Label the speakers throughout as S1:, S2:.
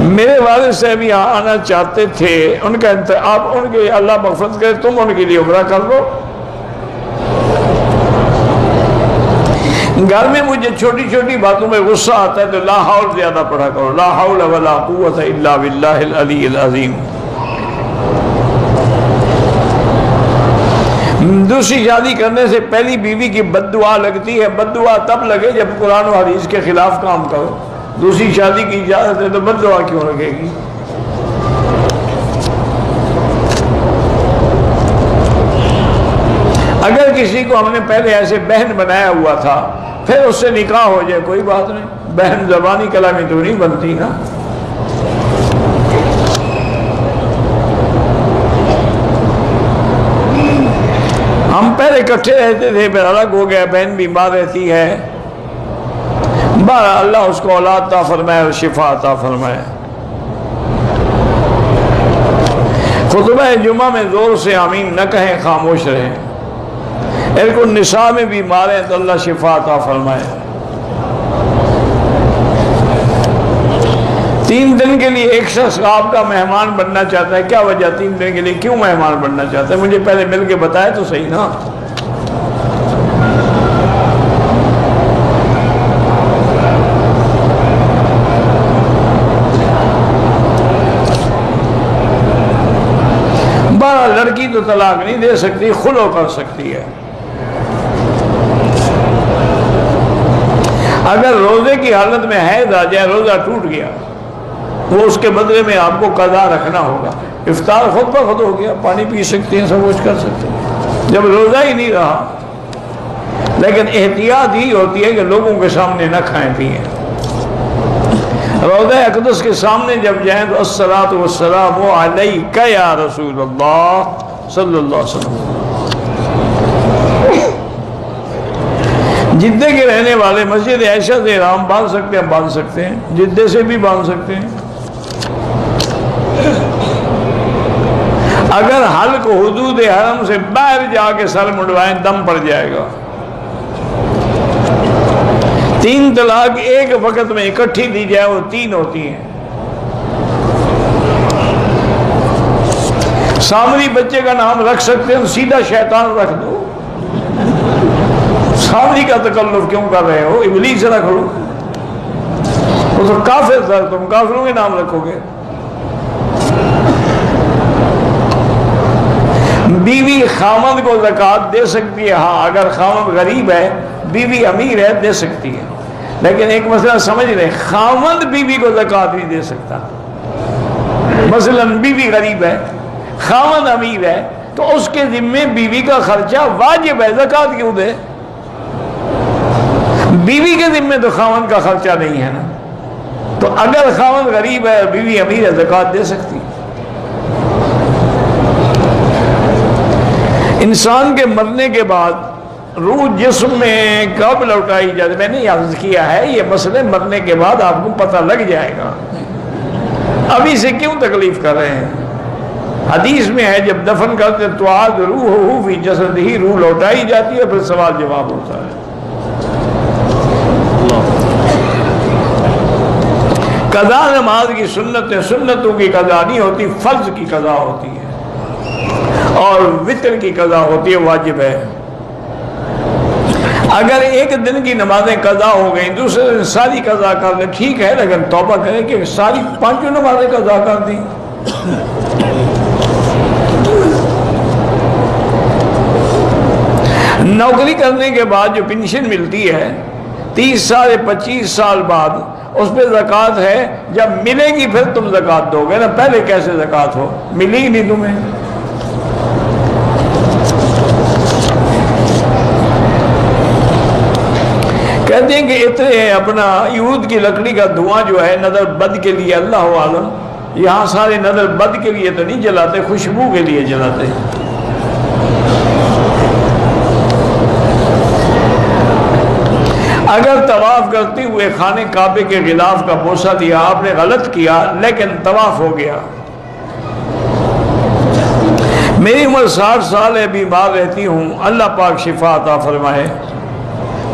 S1: मेरे वालिद साहब यहाँ आना चाहते थे, उनका आप उनके अल्लाह मग़फ़िरत करे, तुम उनके लिए उम्रा कर लो। घर में मुझे छोटी छोटी बातों में गुस्सा आता है तो ला हौल ज़्यादा पढ़ा करो, ला हौल वला कुव्वत इल्ला बिल्लाहिल अलीय्यिल अज़ीम। दूसरी शादी करने से पहली बीवी की बद्दुआ लगती है। बद्दुआ तब लगे जब कुरान और हदीस के खिलाफ काम करो। दूसरी शादी की इजाज़त है तो बद्दुआ क्यों लगेगी? अगर किसी को हमने पहले ऐसे बहन बनाया हुआ था फिर उससे निकाह हो जाए कोई बात नहीं, बहन ज़बानी कलामी तो नहीं बनती ना। हम पहले इकट्ठे रहते थे, फिर अलग हो गया, बहन बीमार रहती है। बारह अल्लाह उसको औलाद अता फरमाए और शिफा अता फरमाए। खुतबा जुमा में जोर से आमीन न कहें, खामोश रहें। इनको निसा में बीमार हैं तो अल्लाह शिफा अता फरमाए। 3 दिन के लिए एक शख्स आपका मेहमान बनना चाहता है, क्या वजह? 3 दिन के लिए क्यों मेहमान बनना चाहता है? मुझे पहले मिल के बताए तो सही ना। लड़की तो तलाक नहीं दे सकती, खुलो कर सकती है। अगर रोजे की हालत में हैज आ जाए, रोजा टूट गया, वो उसके बदले में आपको कज़ा रखना होगा। इफ्तार खुद ब खुद हो गया, पानी पी सकते हैं, सब कुछ कर सकते हैं जब रोजा ही नहीं रहा। लेकिन एहतियात ही होती है कि लोगों के सामने न खाएं पिए। रौज़ा अक़दस के सामने जब जाएं तो अस्सलातु वस्सलामु अलैका या रसूलल्लाह सल्लल्लाहु अलैहि वसल्लम। जिद्दे के रहने वाले मस्जिद आयशा से राम बांध सकते हैं, बांध सकते हैं, जिद्दे से भी बांध सकते हैं। अगर हल्क हुदूद हरम से बाहर जाके सर मुंडवाएं दम पड़ जाएगा। 3 तलाक एक वक्त में इकट्ठी दी जाए वो 3 होती हैं। सामरी बच्चे का नाम रख सकते हैं, सीधा शैतान रख दो। सामरी का तकल्लुफ क्यों कर रहे हो? इब्लीस रख लो। वो तो काफिर था, तुम काफिरों के नाम रखोगे। बीवी खामद को ज़कात दे सकती है, हाँ अगर खामद गरीब है, बीवी अमीर है, दे सकती है। लेकिन एक मसला समझ रहे, खामद बीवी को ज़कात नहीं दे सकता। मसलन बीवी गरीब है, खामद अमीर है, तो उसके जिम्मे बीवी का खर्चा वाजिब है, ज़कात क्यों दे? बीवी के जिम्मे तो खामद का खर्चा नहीं है ना। तो अगर खामद गरीब है, बीवी अमीर है, ज़कात दे सकती है। इंसान के मरने के बाद रूह जिस्म में कब लौटाई जाती? मैंने अर्ज किया है ये मसले मरने के बाद आपको पता लग जाएगा। अभी से क्यों तकलीफ कर रहे हैं? हदीस में है जब दफन करते तो आज रूह फी जसदिही, रूह लौटाई जाती है, फिर सवाल जवाब होता है। कज़ा नमाज की सुन्नत है, सुन्नतों की कज़ा नहीं होती, फर्ज की कज़ा होती है, और वितर की कज़ा होती है, वाजिब है। अगर एक दिन की नमाजें कज़ा हो गई, दूसरे दिन सारी कज़ा कर ले, ठीक है, लेकिन तौबा करें कि सारी 5 नमाजें कज़ा कर दी। नौकरी करने के बाद जो पेंशन मिलती है 30 साल या 25 साल बाद, उस पर ज़कात है। जब मिलेगी फिर तुम ज़कात दोगे ना, पहले कैसे ज़कात हो? मिली ही नहीं तुम्हें। कहते हैं कि इतने अपना यूद की लकड़ी का धुआं जो है नजर बद के लिए, अल्लाह आलम, यहाँ सारे नजर बद के लिए तो नहीं जलाते, खुशबू के लिए जलाते। अगर तवाफ करते हुए खाने काबे के खिलाफ का बोसा दिया, आपने गलत किया, लेकिन तवाफ हो गया। मेरी उम्र 60 साल है, बीमार रहती हूँ, अल्लाह पाक शिफा अता फरमाए।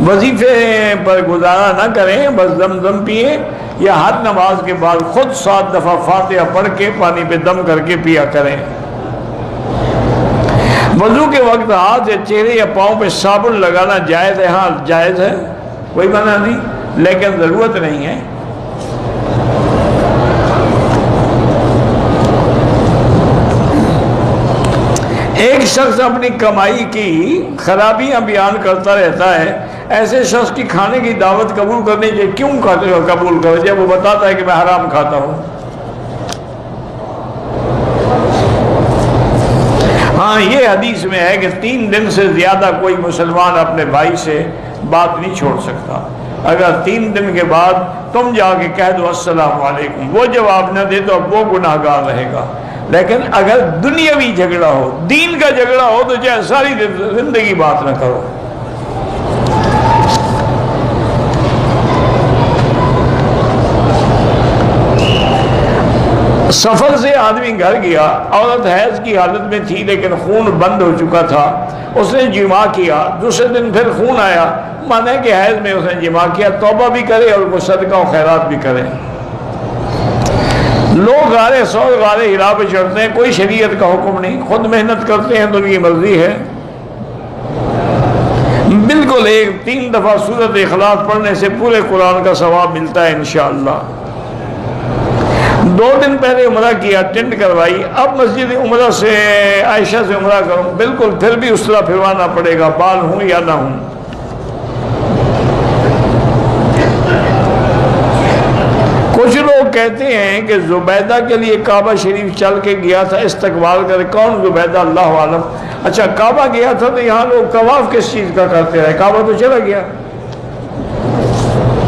S1: वजीफे पर गुजारा ना करें, बस दम पिए, या हर नमाज के बाद खुद 7 दफ़ा फातिहा पढ़ के पानी पे दम करके पिया करें। वजू के वक्त हाथ या चेहरे या पाँव पे साबुन लगाना जायज़ है? हाँ जायज़ है, कोई मना नहीं, लेकिन ज़रूरत नहीं है। एक शख्स अपनी कमाई की खराबियां बयान करता रहता है, ऐसे शख्स की खाने की दावत कबूल करनी चाहिए? क्यों कबूल करो जब वो बताता है कि मैं हराम खाता हूँ? हाँ, ये हदीस में है कि 3 दिन से ज़्यादा कोई मुसलमान अपने भाई से बात नहीं छोड़ सकता। अगर 3 दिन के बाद तुम जाके कह दो अस्सलाम वालेकुम, वो जवाब न दे तो अब वो गुनाहगार रहेगा। लेकिन अगर दुनियावी झगड़ा हो, दीन का झगड़ा हो, तो चाहे सारी जिंदगी बात ना करो। सफर से आदमी घर गया, औरत हैज की हालत में थी लेकिन खून बंद हो चुका था, उसने जिमा किया, दूसरे दिन फिर खून आया, माने कि हैज में उसने जिमा किया, तौबा भी करे और कुछ सदका और खैरात भी करे। लोग गारे 100 गारे हिला पे चढ़ते हैं, कोई शरीयत का हुक्म नहीं, खुद मेहनत करते हैं तो उनकी मर्जी है। बिल्कुल 3 दफ़ा सूरत इखलास पढ़ने से पूरे कुरान का सवाब मिलता है इंशाअल्लाह। 2 दिन पहले उम्रा किया, टेंट करवाई, अब मस्जिद उम्रा से आयशा से उम्रा करूँ, बिल्कुल फिर भी उस तरह फिरवाना पड़ेगा, बाल हूँ या ना हूँ। कुछ लोग कहते हैं कि जुबैदा के लिए काबा शरीफ चल के गया था इस्तकबाल करे। कौन जुबैदा? अल्लाह आलम। अच्छा, काबा गया था तो यहाँ लोग तवाफ किस चीज़ का करते रहे? काबा तो चला गया,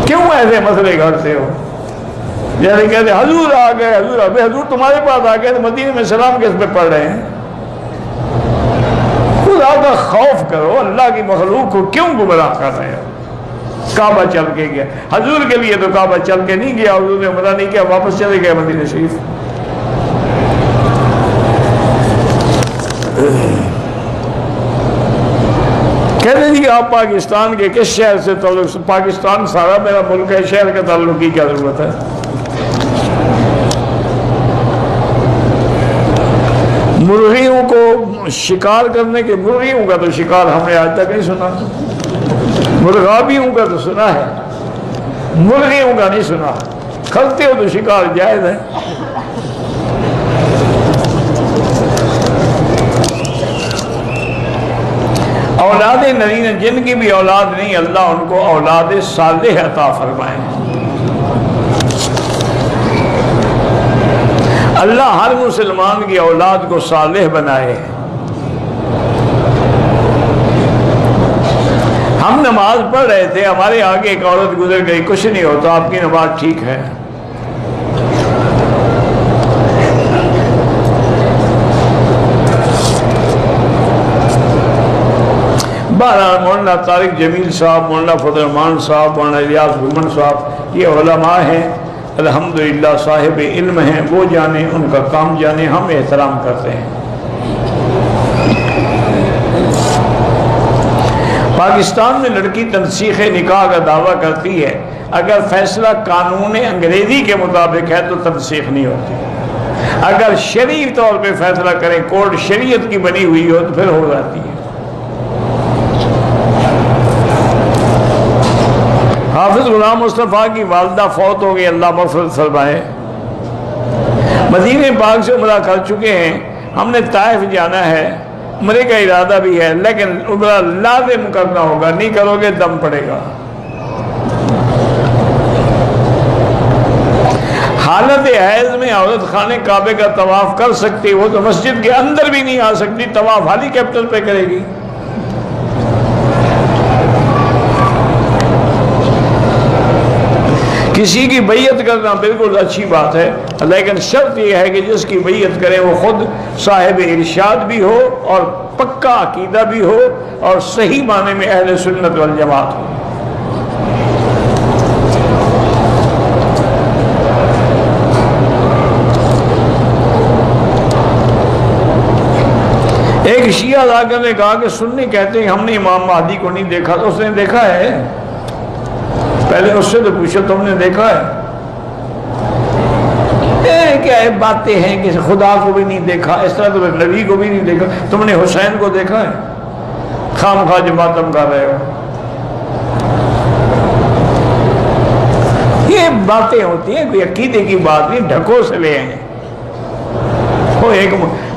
S1: क्यों ऐसे मसले करते हो? जैसे कहते हजूर आ गए, हजूर अबे हजूर तुम्हारे पास आ गए तो मदीने में सलाम किस पे पढ़ रहे हैं? खुदा का खौफ करो, अल्लाह की मखलूक को क्यों गुमराह कर रहे हो? काबा चल के गया, हजूर के लिए तो काबा चल के नहीं गया, हजूर ने उम्रा नहीं किया, वापस चले गए मदीना शरीफ। कहते जी आप पाकिस्तान के किस शहर से ताल्लुक? पाकिस्तान सारा मेरा मुल्क है, शहर का ताल्लुक की क्या जरूरत है? मुर्गियों को शिकार करने के, मुर्गियों का तो शिकार हमने आज तक नहीं सुना, मुर्गाबियों का तो सुना है, मुर्गियों का नहीं सुना। करते हो तो शिकार जायज है। औलाद नरीन, जिनकी भी औलाद नहीं, अल्लाह उनको औलाद सालेह अता फरमाए। अल्लाह हर मुसलमान की औलाद को सालेह बनाए। हम नमाज पढ़ रहे थे, हमारे आगे एक औरत गुजर गई, कुछ नहीं होता, आपकी नमाज ठीक है। बहरहाल मौलाना तारिक जमील साहब, मौलाना फजल रहमान साहब, मौलाना इलियास घुमन साहब, ये उलमा हैं, अल्हम्दुलिल्लाह साहिब इल्म हैं, वो जाने, उनका काम जाने, हम एहतराम करते हैं। पाकिस्तान में लड़की तनसीख निकाह का दावा करती है, अगर फैसला कानून अंग्रेजी के मुताबिक है तो तनसीख नहीं होती। अगर शरई तौर पे फैसला करें, कोर्ट शरीयत की बनी हुई हो तो फिर हो जाती है। हाफिज गुलाम मुस्तफ़ा की वालदा फौत हो गई, अल्लाह मग़फ़िरत फरमाए। मदीने पाक से उम्रा कर चुके हैं, हमने ताइफ जाना है, उम्रे का इरादा भी है, लेकिन उम्रा लाज़िम करना होगा, नहीं करोगे दम पड़ेगा। हालत हैज़ में औरत खाने काबे का तवाफ कर सकती है, वो तो मस्जिद के अंदर भी नहीं आ सकती, तवाफ हेलीकॉप्टर पे करेगी। किसी की बैयत करना बिल्कुल अच्छी बात है, लेकिन शर्त यह है कि जिसकी बैयत करे वो खुद साहिब इरशाद भी हो और पक्का अकीदा भी हो और सही माने में अहले सुन्नत वल जमात हो। एक शिया आकर ने कहा कि सुन्नी कहते हैं हमने इमाम महदी को नहीं देखा, तो उसने देखा है? पहले उससे तो पूछो, तुमने देखा है? ये बातें हैं कि खुदा को भी नहीं देखा, इस तरह तो नबी को भी नहीं देखा, तुमने हुसैन को देखा है? खामखा जो मातम कर रहे हो। ये बातें होती हैं, कोई अकीदे की बात नहीं, ढकोस ले आए। वो एक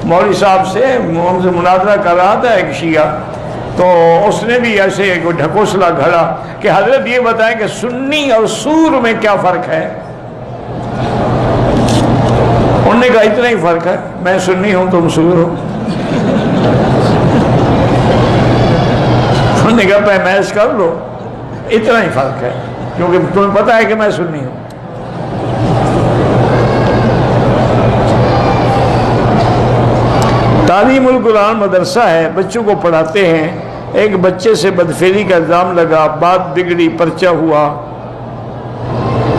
S1: मौलवी साहब से हमसे मुनाजरा कर रहा था एक शिया, तो उसने भी ऐसे कोई ढकोसला घड़ा कि हजरत ये बताएं कि सुन्नी और सूर में क्या फ़र्क है। उन्होंने कहा इतना ही फ़र्क है, मैं सुन्नी हूँ तुम सूर हो। उन्होंने कहा पैमाइश कर लो, इतना ही फ़र्क है, क्योंकि तुम्हें पता है कि मैं सुन्नी हूँ। तालीमुल कुरान मदरसा है, बच्चों को पढ़ाते हैं। एक बच्चे से बदफेरी का इल्ज़ाम लगा, बात बिगड़ी, पर्चा हुआ।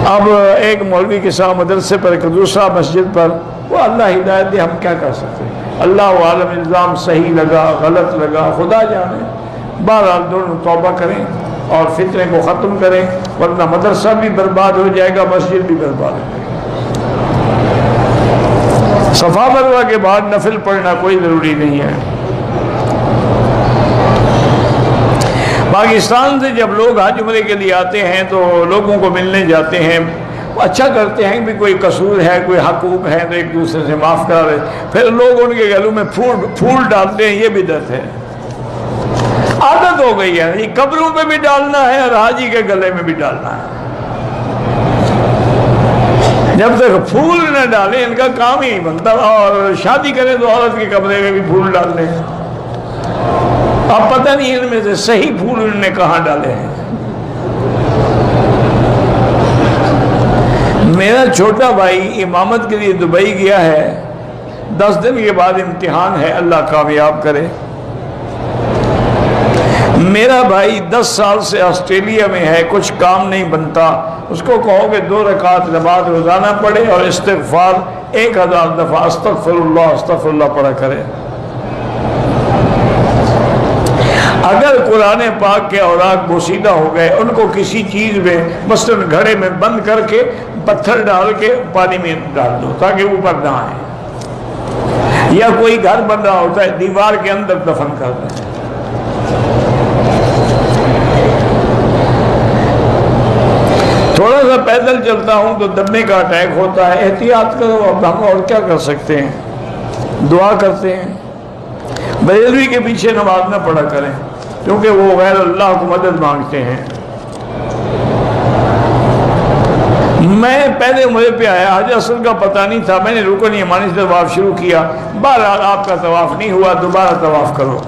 S1: अब एक मौलवी के साथ मदरसे पर, एक दूसरा मस्जिद पर, वो अल्लाह हिदायत दे, हम क्या कर सकते हैं। अल्लाह आलम, इल्ज़ाम सही लगा गलत लगा खुदा जाने। बहरहाल दोनों तौबा करें और फितने को ख़त्म करें, वरना मदरसा भी बर्बाद हो जाएगा, मस्जिद भी बर्बाद हो जाएगी। सफ़ा मरवा के बाद नफिल पढ़ना कोई ज़रूरी नहीं है। पाकिस्तान से जब लोग हज उम्रे के लिए आते हैं तो लोगों को मिलने जाते हैं, वो अच्छा करते हैं भी कोई कसूर है, कोई हकूक है तो एक दूसरे से माफ़ करा रहे, फिर लोग उनके गलों में फूल डालते हैं। ये बिदअत है, आदत हो गई है। ये कब्रों पे भी डालना है और हाजी के गले में भी डालना है। जब तक फूल न डालें इनका काम ही नहीं बनता। और शादी करें तो औरत के कमरे में भी फूल डाल दें। अब पता नहीं इनमें से सही फूल इन्होंने कहाँ डाले हैं। मेरा छोटा भाई इमामत के लिए दुबई गया है, 10 दिन के बाद इम्तिहान है, अल्लाह कामयाब करे। मेरा भाई 10 साल से ऑस्ट्रेलिया में है, कुछ काम नहीं बनता। उसको कहो कि 2 रकात नमाज रोजाना पढ़े और इस्तिग़फ़ार 1000 दफ़ा अस्तग़फ़िरुल्लाह अस्तग़फ़िरुल्लाह पढ़ा करे। अगर कुरान पाक के औराक बोसीदा हो गए, उनको किसी चीज़ में मसलन घड़े में बंद करके पत्थर डाल के पानी में डाल दो ताकि ऊपर ना आए। या कोई घर बन रहा होता है, दीवार के अंदर दफन कर दें। थोड़ा सा पैदल चलता हूँ तो दम्मे का अटैक होता है, एहतियात करो। अब हम और क्या कर सकते हैं, दुआ करते हैं। बरेलवी के पीछे नमाज न पढ़ा करें क्योंकि वो गैर अल्लाह को मदद मांगते हैं। मैं पहले मुझे पे आया, हज असल का पता नहीं था, मैंने रुकन यमानी से तवाफ शुरू किया। बहरहाल आपका तवाफ नहीं हुआ, दोबारा तवाफ करो।